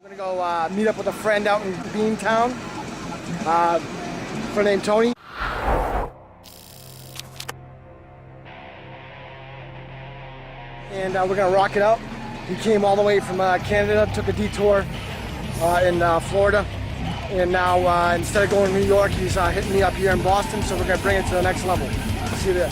I'm gonna go meet up with a friend out in Beantown, a friend named Tony. And we're gonna rock it out. He came all the way from Canada, took a detour in Florida, and now instead of going to New York, he's hitting me up here in Boston, so we're gonna bring it to the next level. See you there.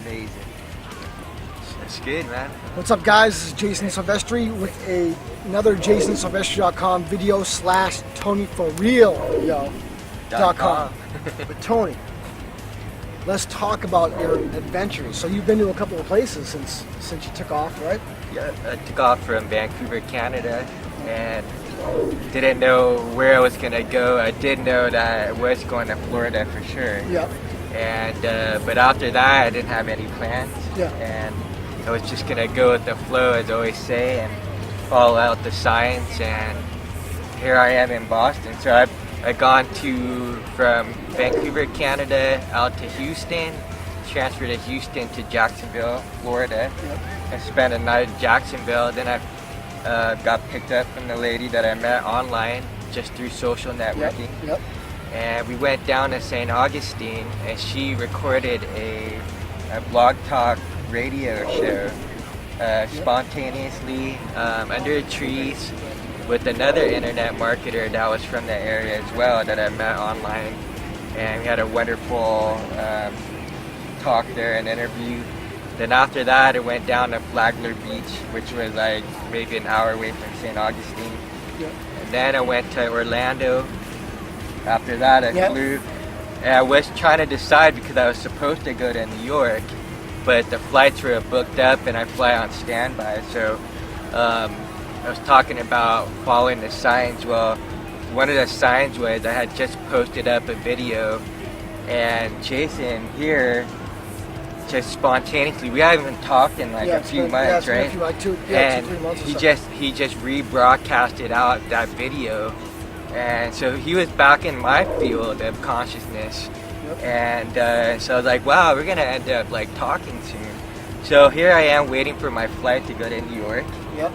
Amazing. That's good, man. What's up, guys? This is Jason Silvestri with another JasonSilvestri.com video / Tony Floreal.com. But Tony, let's talk about your adventures. So you've been to a couple of places since you took off, right? Yeah, I took off from Vancouver, Canada, and didn't know where I was gonna go. I did know that I was going to Florida for sure. Yep. And but after that, I didn't have any plans. Yeah. And I was just gonna go with the flow, as I always say, and follow out the signs. And here I am in Boston. So I've gone from Vancouver, Canada, out to Houston, transferred to Houston to Jacksonville, Florida. Yep. I spent a night in Jacksonville. Then I got picked up from the lady that I met online just through social networking. Yep. And we went down to St. Augustine, and she recorded a blog talk radio show spontaneously under the trees with another internet marketer that was from the area as well that I met online. And we had a wonderful talk there, an interview. Then after that, I went down to Flagler Beach, which was like maybe an hour away from St. Augustine. Yep. And then I went to Orlando. After that, I flew, and I was trying to decide because I was supposed to go to New York, but the flights were booked up and I fly on standby. So I was talking about following the signs. Well, one of the signs was I had just posted up a video, and Jason here just spontaneously, we haven't even talked in like a few months, right? Two, 3 months or so. He just rebroadcasted out that video. And so he was back in my field of consciousness. Yep. And so I was like, wow, we're going to end up like talking soon. So here I am waiting for my flight to go to New York. Yep.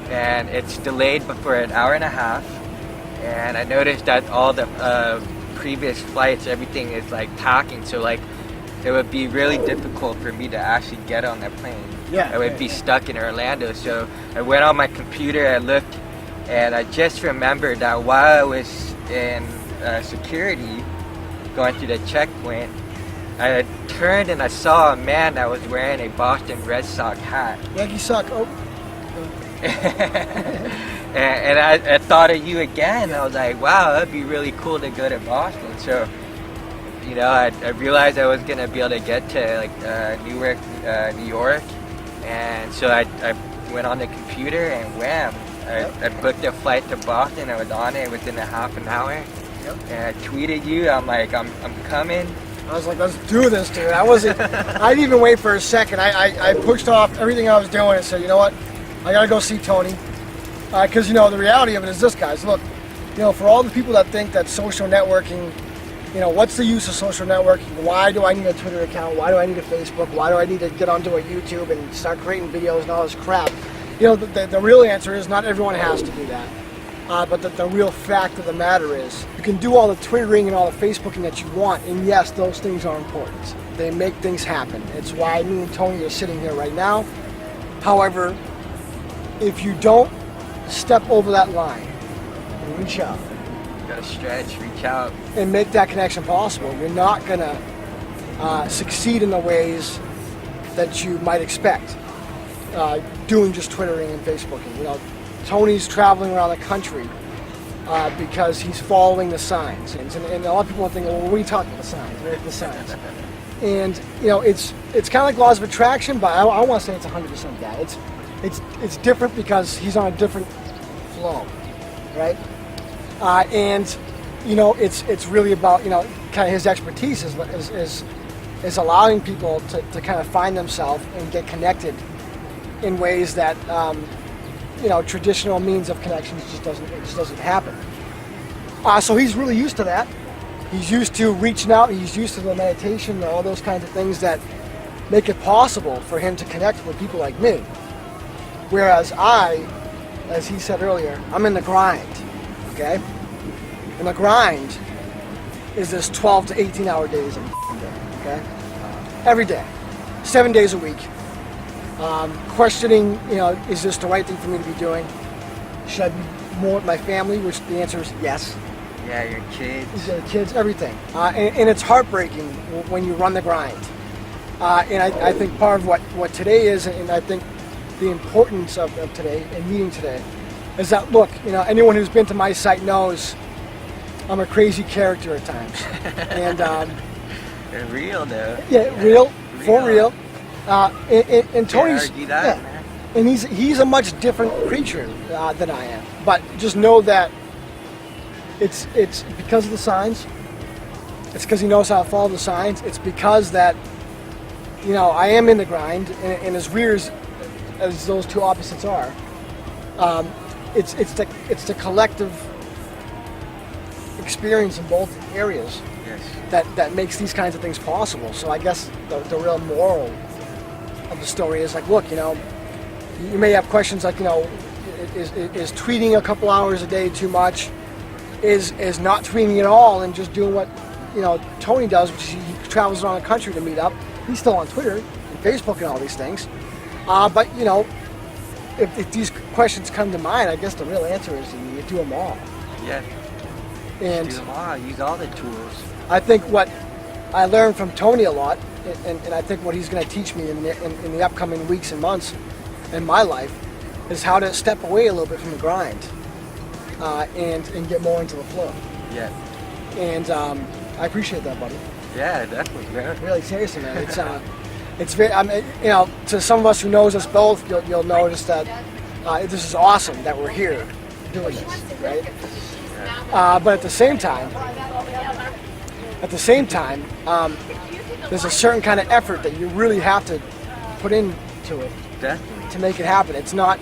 And it's delayed for an hour and a half. And I noticed that all the previous flights, everything is like packing. So like it would be really difficult for me to actually get on the plane. Yeah. I would be stuck in Orlando. So I went on my computer, I looked, and I just remembered that while I was in security, going through the checkpoint, I turned and I saw a man that was wearing a Boston Red Sox hat. Yankee sock. Oh. and I thought of you again. I was like, wow, that'd be really cool to go to Boston. So, you know, I realized I was gonna be able to get to like Newark, New York, and so I went on the computer and wham. I booked a flight to Boston. I was on it within a half an hour. Yep. And I tweeted you. I'm like, I'm coming. I was like, let's do this, dude. I didn't even wait for a second. I pushed off everything I was doing and said, you know what? I gotta go see Tony. Because, you know, the reality of it is this, guys. Look, you know, for all the people that think that social networking, you know, what's the use of social networking? Why do I need a Twitter account? Why do I need a Facebook? Why do I need to get onto a YouTube and start creating videos and all this crap? You know, the real answer is not everyone has to do that. But the real fact of the matter is you can do all the Twittering and all the Facebooking that you want, and yes, those things are important. They make things happen. It's why me and Tony are sitting here right now. However, if you don't step over that line and reach out, You gotta stretch, reach out. and make that connection possible, you're not gonna succeed in the ways that you might expect doing just Twittering and Facebooking. You know, Tony's traveling around the country because he's following the signs, and a lot of people are thinking, well, what are you talking about, the signs? What are the signs? And you know, it's kind of like laws of attraction, but I want to say it's 100% that. It's different because he's on a different flow, right? And you know, it's really about, you know, kind of his expertise is allowing people to kind of find themselves and get connected in ways that you know, traditional means of connections just doesn't happen. So he's really used to that. He's used to reaching out. He's used to the meditation and all those kinds of things that make it possible for him to connect with people like me. Whereas I, as he said earlier, I'm in the grind. Okay, and the grind is this 12 to 18 hour days every day. Okay, every day, 7 days a week. Questioning, you know, is this the right thing for me to be doing? Should I be more with my family? Which the answer is yes. Yeah, your kids. Your kids, everything. And it's heartbreaking when you run the grind. And I think part of what today is, and I think the importance of today and meeting today, is that, look, you know, anyone who's been to my site knows I'm a crazy character at times. And They're real though. yeah, real, for real. And Tony's, argue that, man. and he's a much different creature than I am. But just know that it's because of the signs. It's because he knows how to follow the signs. It's because that, you know, I am in the grind, and as weird as those two opposites are, it's the collective experience in both areas. Yes. That makes these kinds of things possible. So I guess the real moral of the story is like, look, you know, you may have questions like, you know, is tweeting a couple hours a day too much? Is not tweeting at all and just doing what, you know, Tony does, which he travels around the country to meet up. He's still on Twitter and Facebook and all these things. But you know, if these questions come to mind, I guess the real answer is you do them all. Yeah. And Do them all. Use all the tools. I think what I learned from Tony a lot, and I think what he's going to teach me in the upcoming weeks and months in my life, is how to step away a little bit from the grind and get more into the flow. Yeah. And I appreciate that, buddy. Yeah, definitely, man. Really, seriously, man. It's very. I mean, you know, to some of us who knows us both, you'll notice that this is awesome that we're here doing this, right? But at the same time, there's a certain kind of effort that you really have to put into it. Definitely. To make it happen. It's not.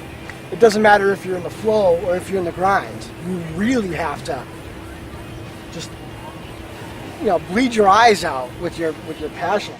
It doesn't matter if you're in the flow or if you're in the grind. You really have to just, you know, bleed your eyes out with your passion.